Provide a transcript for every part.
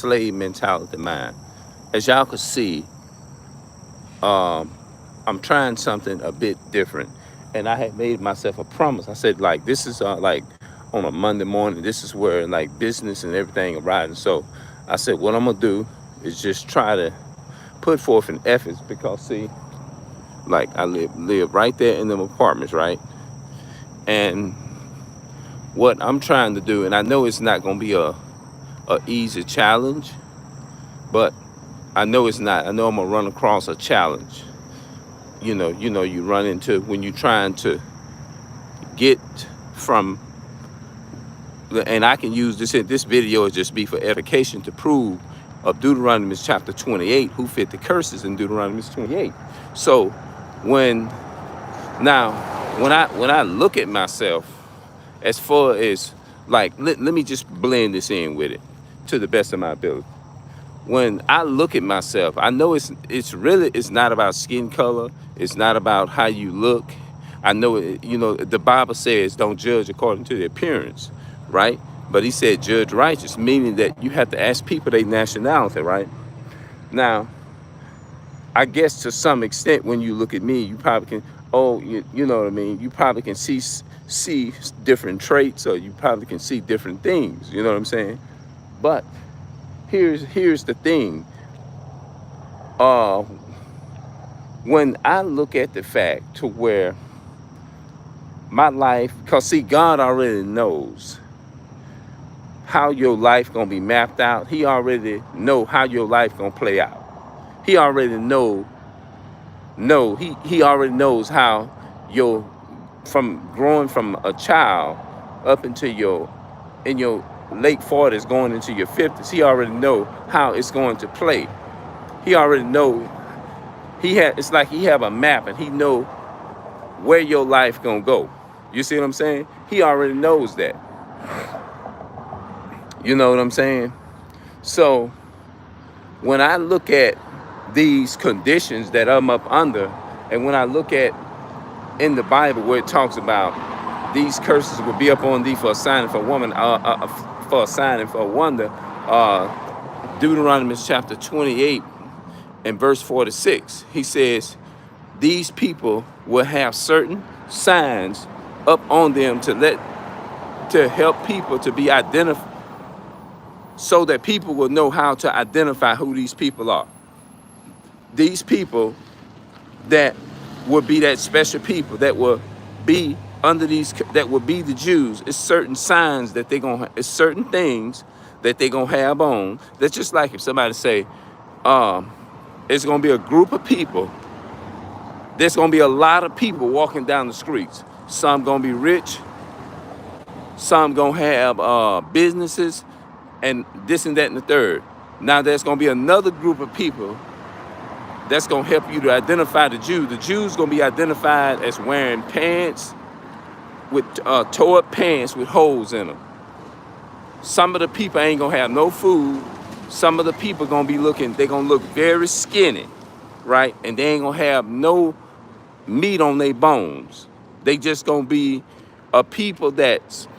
slave mentality mind. As y'all can see, um, I'm trying something a bit different. And I had made myself a promise. I said, like, this is like on a Monday morning, this is where like business and everything are riding. So I said, what I'm gonna do is just try to put forth an effort because see, like I live right there in them apartments, right? And what I'm trying to do, and I know it's not gonna be a easy challenge, but I know it's not. I know I'm gonna run across a challenge. You run into when you're trying to get from, and I can use this video is just be for edification to prove of Deuteronomy chapter 28, who fit the curses in Deuteronomy 28. So when now when I look at myself as far as like let me just blend this in with it to the best of my ability. When I look at myself, I know it's not about skin color. It's not about how you look. I know the Bible says don't judge according to the appearance, right? But he said judge righteous, meaning that you have to ask people their nationality, right? Now, I guess to some extent, when you look at me, you probably can, you know what I mean? You probably can see different traits, or you probably can see different things. You know what I'm saying? But here's the thing. Uh, when I look at the fact to where my life, because see, God already knows how your life gonna be mapped out. He already know how your life gonna play out. He already he already knows how your from growing from a child up into in your late 40s going into your 50s. He already know how it's going to play. He already know it's like he have a map and he know where your life gonna go. You see what I'm saying? He already knows that. You know what I'm saying? So when I look at these conditions that I'm up under, and when I look at in the Bible where it talks about these curses will be upon thee for a sign and for a woman, for a sign and for a wonder, Deuteronomy chapter 28 and verse 46, he says, these people will have certain signs up on them to help people to be identified, so that people will know how to identify who these people are. These people that will be that special people that will be under these, that will be the Jews. It's certain signs that it's certain things that they're gonna have on. That's just like if somebody say, it's gonna be a group of people. There's gonna be a lot of people walking down the streets. Some gonna be rich. Some gonna have businesses and this and that and the third. Now there's gonna be another group of people that's gonna help you to identify the Jew. The Jew's gonna be identified as wearing pants with tore-up pants with holes in them. Some of the people ain't gonna have no food. Some of the people gonna be they're gonna look very skinny, right? And they ain't gonna have no meat on their bones. They just gonna be a people that's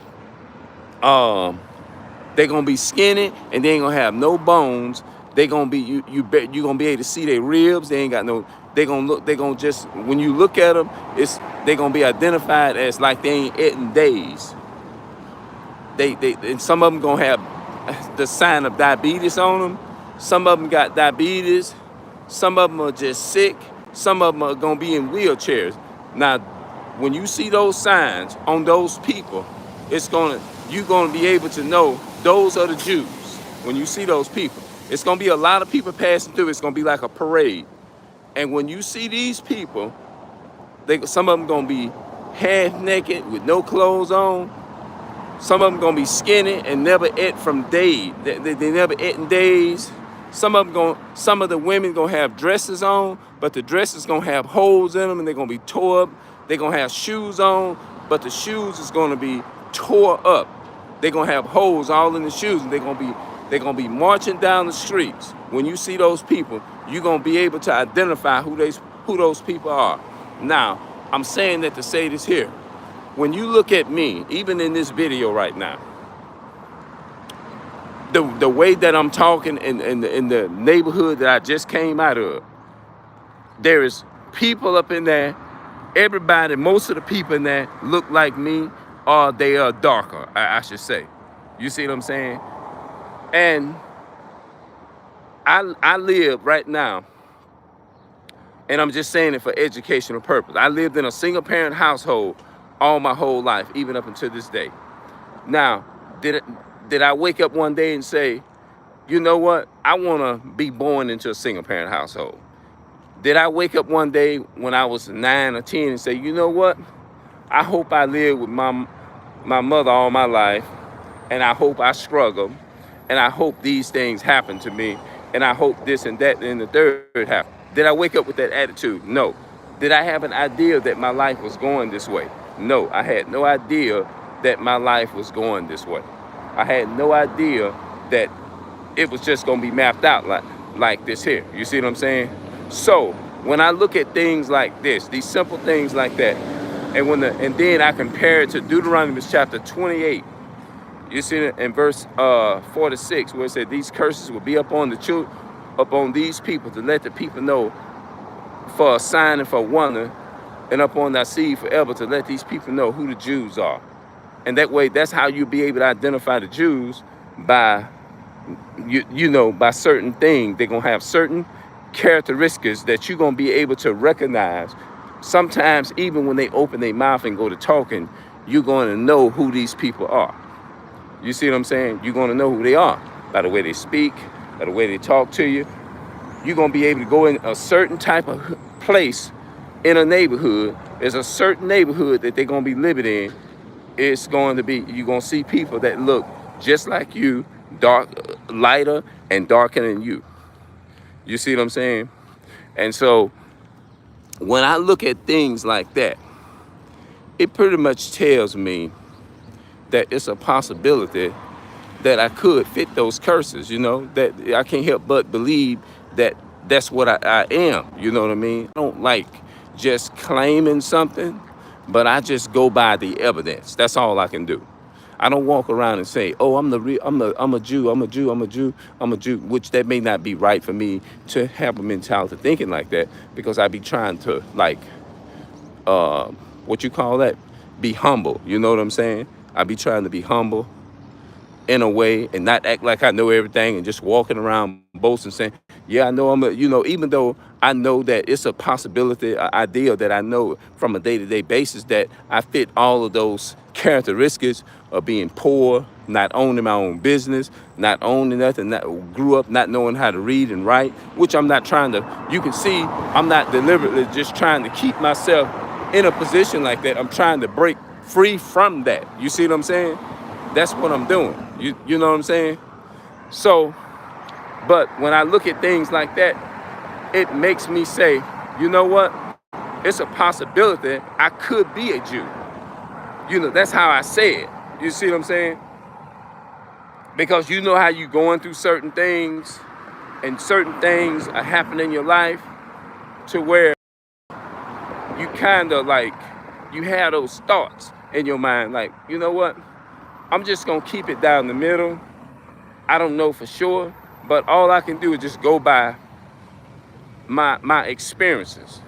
they're gonna be skinny and they ain't gonna have no bones. They gonna be you gonna be able to see their ribs. They ain't got no. They gonna just when you look at them, they gonna be identified as like they ain't eating days. They and some of them gonna have the sign of diabetes on them. Some of them got diabetes. Some of them are just sick. Some of them are gonna be in wheelchairs. Now, when you see those signs on those people, you're gonna be able to know those are the Jews. When you see those people, it's gonna be a lot of people passing through. It's gonna be like a parade. And when you see these people, some of them gonna be half naked with no clothes on. Some of them gonna be skinny and never ate from days. They never ate in days. Some of the women gonna have dresses on, but the dresses gonna have holes in them and they're gonna be tore up. They're gonna have shoes on, but the shoes is gonna be tore up. They're gonna have holes all in the shoes, and they're gonna be marching down the streets. When you see those people, you're gonna be able to identify who those people are. Now, I'm saying that to say this here. When you look at me, even in this video right now, the way that I'm talking in the neighborhood that I just came out of, there is people up in there. Everybody, most of the people in there look like me, or they are darker, I should say. You see what I'm saying? And I live right now, and I'm just saying it for educational purpose. I lived in a single parent household all my whole life, even up until this day. Now, did I wake up one day and say, you know what? I want to be born into a single parent household. Did I wake up one day when I was 9 or 10 and say, you know what? I hope I live with my mother all my life, and I hope I struggle, and I hope these things happen to me, and I hope this and that and the third happen. Did I wake up with that attitude? No. Did I have an idea that my life was going this way? No, I had no idea that my life was going this way. I had no idea that it was just gonna be mapped out like this here. You see what I'm saying? So when I look at things like this, these simple things like that, and then I compare it to Deuteronomy chapter 28. You see it in verse 4 to 6, where it said, these curses will be upon these people, to let the people know, for a sign and for a wonder, and upon thy seed forever, to let these people know who the Jews are. And that way, that's how you'll be able to identify the Jews, by by certain things. They're gonna have certain characteristics that you're gonna be able to recognize. Sometimes even when they open their mouth and go to talking, you're going to know who these people are. You see what I'm saying? You're going to know who they are by the way they speak, by the way they talk to you. You're going to be able to go in a certain type of place in a neighborhood. There's a certain neighborhood that they're going to be living in. It's going to be, you're going to see people that look just like you, lighter and darker than you. You see what I'm saying? And so when I look at things like that, it pretty much tells me that it's a possibility that I could fit those curses, that I can't help but believe that that's what I am, you know what I mean? I don't like just claiming something, but I just go by the evidence. That's all I can do. I don't walk around and say, oh, I'm a Jew, which that may not be right for me to have a mentality thinking like that, because I be trying to be humble. You know what I'm saying? I be trying to be humble in a way and not act like I know everything and just walking around boasting saying, yeah, I know even though I know that it's a possibility, an idea that I know from a day-to-day basis that I fit all of those characteristics of being poor, not owning my own business, not owning nothing, grew up not knowing how to read and write, which I'm not trying to, you can see I'm not deliberately just trying to keep myself in a position like that. I'm trying to break free from that. You see what I'm saying? That's what I'm doing. You know what I'm saying? So, but when I look at things like that, it makes me say, you know what? It's a possibility I could be a Jew. That's how I say it. You see what I'm saying? Because you know how you going through certain things, and certain things are happening in your life to where you kind of you have those thoughts in your mind, like, you know what? I'm just gonna keep it down the middle. I don't know for sure, but all I can do is just go by my experiences.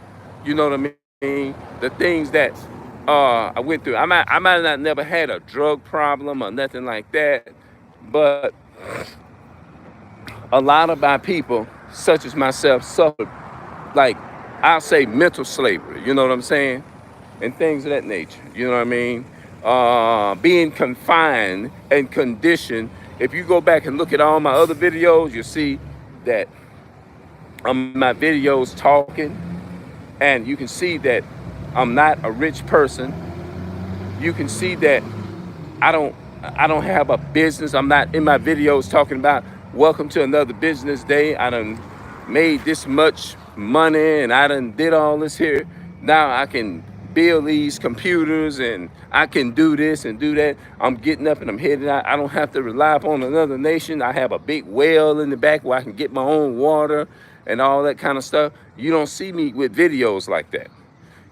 You know what I mean? The things that I went through. I might not never had a drug problem or nothing like that, but a lot of my people, such as myself, suffered, I'll say, mental slavery. You know what I'm saying? And things of that nature. You know what I mean? Being confined and conditioned. If you go back and look at all my other videos, you'll see that my videos talking, and you can see that I'm not a rich person. You can see that I don't have a business. I'm not in my videos talking about welcome to another business day. I done made this much money and I done did all this here. Now I can build these computers and I can do this and do that. I'm getting up and I'm heading out. I don't have to rely upon another nation. I have a big well in the back where I can get my own water and all that kind of stuff. You don't see me with videos like that.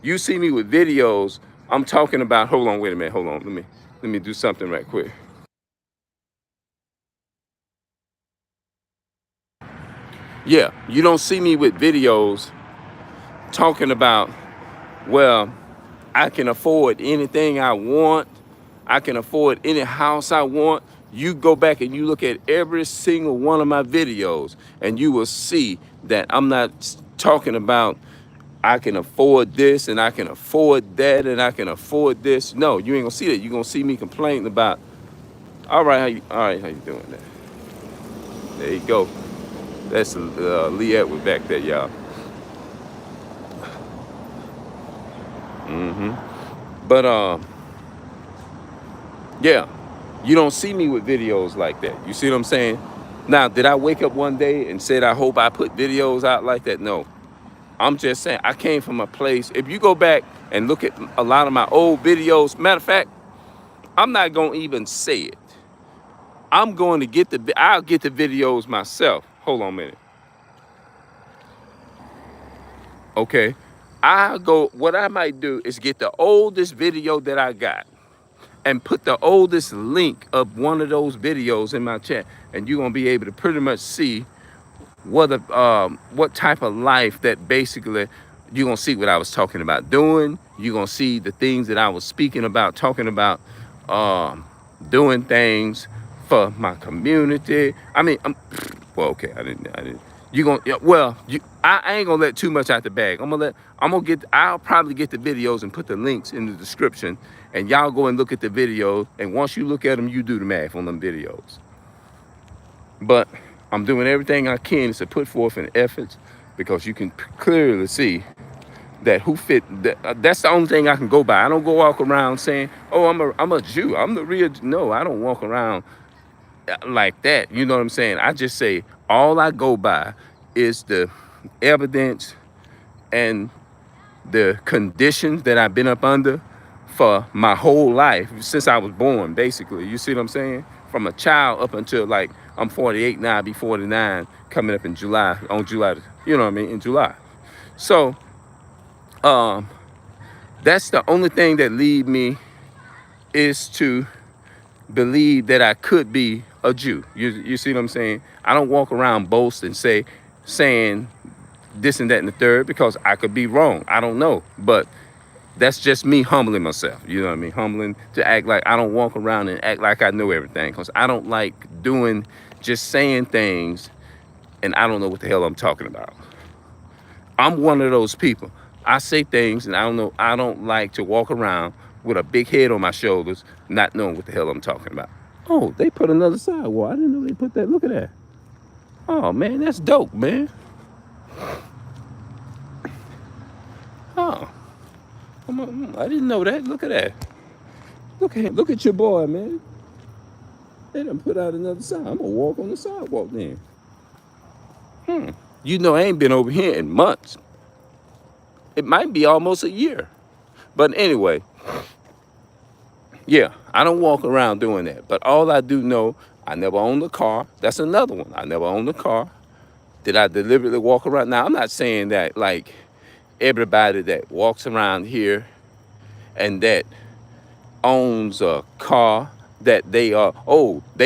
You see me with videos. I'm talking about, hold on, wait a minute, hold on. Let me do something right quick. Yeah, you don't see me with videos talking about, well, I can afford anything I want. I can afford any house I want. You go back and you look at every single one of my videos and you will see that I'm not talking about I can afford this and I can afford that and I can afford this. No, you ain't gonna see that. You're gonna see me complaining about, all right, how you doing there? There you go. That's Lee Edwards back there, y'all. But yeah, you don't see me with videos like that. You see what I'm saying? Now, did I wake up one day and said I hope I put videos out like that? No. I'm just saying I came from a place. If you go back and look at a lot of my old videos, matter of fact, I'm not gonna even say it. I'm going to I'll get the videos myself. Hold on a minute. Okay. What I might do is get the oldest video that I got and put the oldest link of one of those videos in my chat. And you're gonna be able to pretty much see what type of life that basically you're gonna see what I was talking about doing. You're gonna see the things that I was speaking about, talking about, doing things for my community. I mean, well, okay, I didn't. You gonna well, I ain't gonna let too much out the bag. I'll probably get the videos and put the links in the description, and y'all go and look at the videos. And once you look at them, you do the math on them videos. But I'm doing everything I can to put forth an effort because you can clearly see that that's the only thing I can go by. I don't go walk around saying, oh, I'm a Jew. I'm the real. No, I don't walk around like that. You know what I'm saying? I just say all I go by is the evidence and the conditions that I've been up under for my whole life since I was born, basically. You see what I'm saying? From a child up until like I'm 48 now, I'll be 49 coming up in July, you know what I mean, in July. So that's the only thing that lead me is to believe that I could be a Jew. You see what I'm saying? I don't walk around boast and saying this and that and the third because I could be wrong. I don't know. But that's just me humbling myself. You know what I mean? Humbling to act like I don't walk around and act like I know everything because I don't like just saying things and I don't know what the hell I'm talking about. I'm one of those people. I say things and I don't know. I don't like to walk around with a big head on my shoulders, not knowing what the hell I'm talking about. Oh, they put another sidewalk. I didn't know they put that. Look at that. Oh, man, that's dope, man. Oh, I didn't know that. Look at that. Look at your boy, man. They done put out another sign. I'm gonna walk on the sidewalk then. You know, I ain't been over here in months. It might be almost a year. But anyway, yeah, I don't walk around doing that. But all I do know, I never owned a car. That's another one. I never owned a car. Did I deliberately walk around? Now, I'm not saying that like everybody that walks around here and that owns a car that they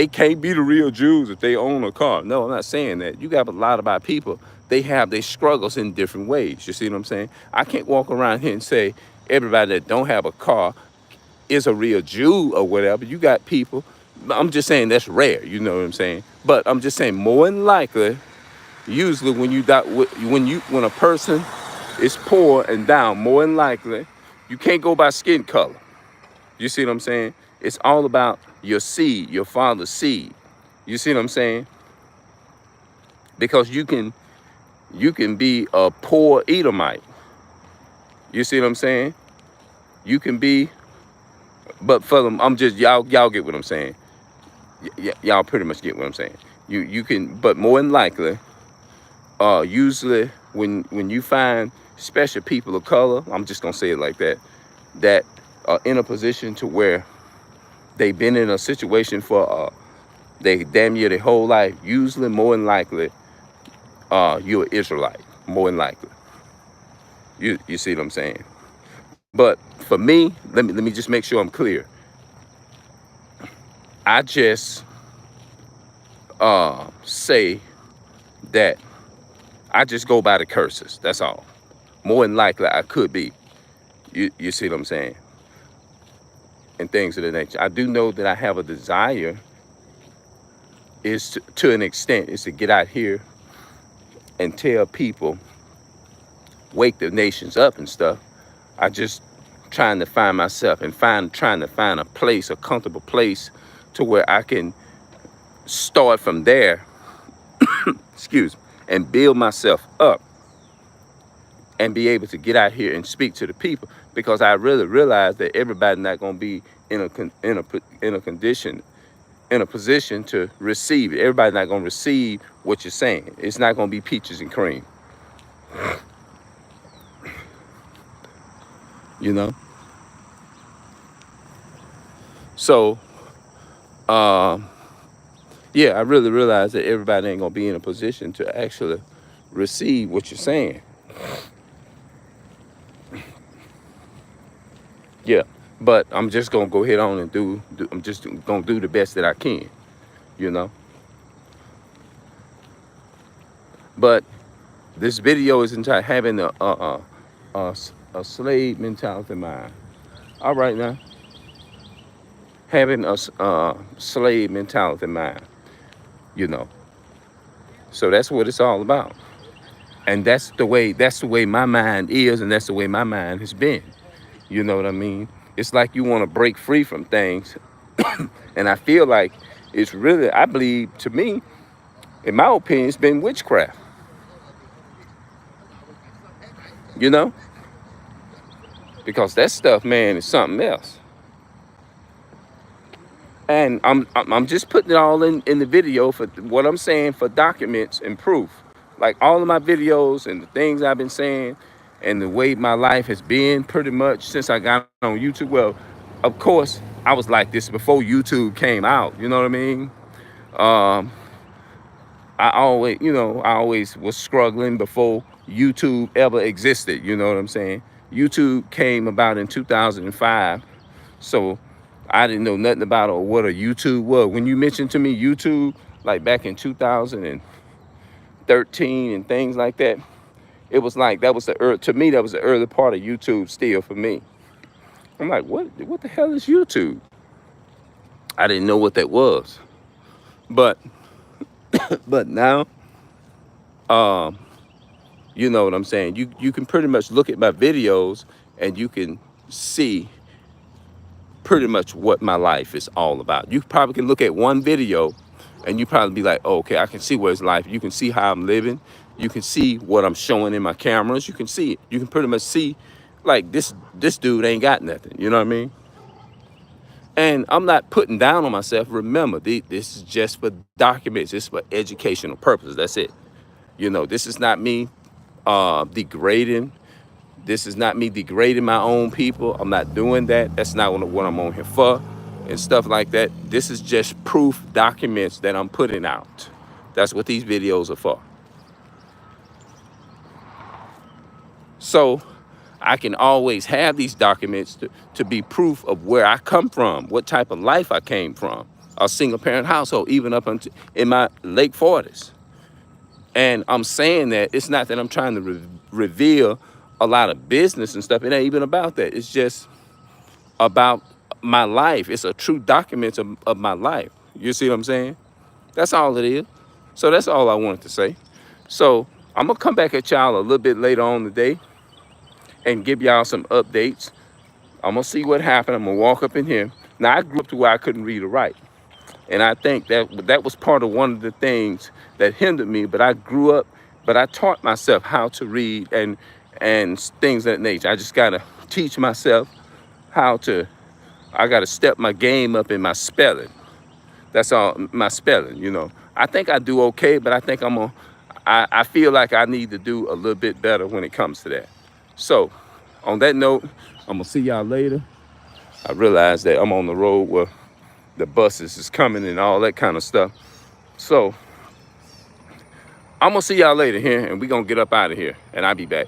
can't be the real Jews if they own a car. No, I'm not saying that. You got a lot of our people, they have their struggles in different ways. You see what I'm saying? I can't walk around here and say everybody that don't have a car is a real Jew or whatever. You got people, I'm just saying that's rare, you know what I'm saying? But I'm just saying more than likely, usually when a person is poor and down, more than likely, you can't go by skin color. You see what I'm saying? It's all about your seed, your father's seed. You see what I'm saying? Because you can be a poor Edomite. You see what I'm saying? You can be, but for them, y'all get what I'm saying. Y'all pretty much get what I'm saying. You can, but more than likely, usually when you find special people of color, I'm just gonna say it like that are in a position to where they've been in a situation for they damn near their whole life, usually more than likely, you're an Israelite, more than likely. You see what I'm saying? But for me, let me just make sure I'm clear. I just say that I just go by the curses. That's all. More than likely, I could be. You see what I'm saying? And things of that nature. I do know that I have a desire, is to an extent, is to get out here and tell people, wake the nations up and stuff. I just trying to find myself and trying to find a place, a comfortable place, to where I can start from there, excuse me, and build myself up and be able to get out here and speak to the people, because I really realize that everybody's not going to be in a position to receive it. Everybody's not going to receive what you're saying. It's not going to be peaches and cream. You know? So, yeah, I really realize that everybody ain't going to be in a position to actually receive what you're saying. Yeah, but I'm just going to go ahead on and I'm just going to do the best that I can, you know? But this video is entitled Having a Slave Mentality Mind. All right now. Having a slave mentality mind, you know. So that's what it's all about. And that's the way my mind is, and that's the way my mind has been. You know what I mean? It's like you want to break free from things. And I feel like it's really, I believe, to me, in my opinion, it's been witchcraft. You know? Because that stuff, man, is something else. And I'm just putting it all in the video for what I'm saying, for documents and proof. Like all of my videos and the things I've been saying and the way my life has been pretty much since I got on YouTube. Well, of course, I was like this before YouTube came out. You know what I mean? I always was struggling before YouTube ever existed. You know what I'm saying? YouTube came about in 2005. So I didn't know nothing about or what a YouTube was. When you mentioned to me YouTube, like back in 2013 and things like that, it was like that was the early part of YouTube still for me. I'm like, what the hell is YouTube? I didn't know what that was. But now, you know what I'm saying? You can pretty much look at my videos and you can see pretty much what my life is all about. You probably can look at one video and you probably be like, oh, okay, I can see what it's like. You can see how I'm living. You can see what I'm showing in my cameras. You can see it. You can pretty much see, like, this dude ain't got nothing. You know what I mean? And I'm not putting down on myself. Remember, this is just for documents. This is for educational purposes. That's it. You know, this is not me degrading. This is not me degrading my own people. I'm not doing that. That's not what I'm on here for and stuff like that. This is just proof documents that I'm putting out. That's what these videos are for. So I can always have these documents to be proof of where I come from, what type of life I came from, a single parent household, even up until in my late 40s. And I'm saying that it's not that I'm trying to reveal a lot of business and stuff. It ain't even about that. It's just about my life. It's a true document of my life. You see what I'm saying? That's all it is. So that's all I wanted to say. So I'm gonna come back at y'all a little bit later on today and give y'all some updates. I'm gonna see what happened. I'm gonna walk up in here. Now I grew up to where I couldn't read or write. And I think that was part of one of the things that hindered me. But I grew up, but I taught myself how to read and things of that nature. I just gotta teach myself I gotta step my game up in my spelling. That's all, my spelling, you know. I think I do okay, but I think I feel like I need to do a little bit better when it comes to that. So on that note, I'm gonna see y'all later. I realize that I'm on the road where the buses is coming and all that kind of stuff. So I'm gonna see y'all later here, and we're gonna get up out of here, and I'll be back.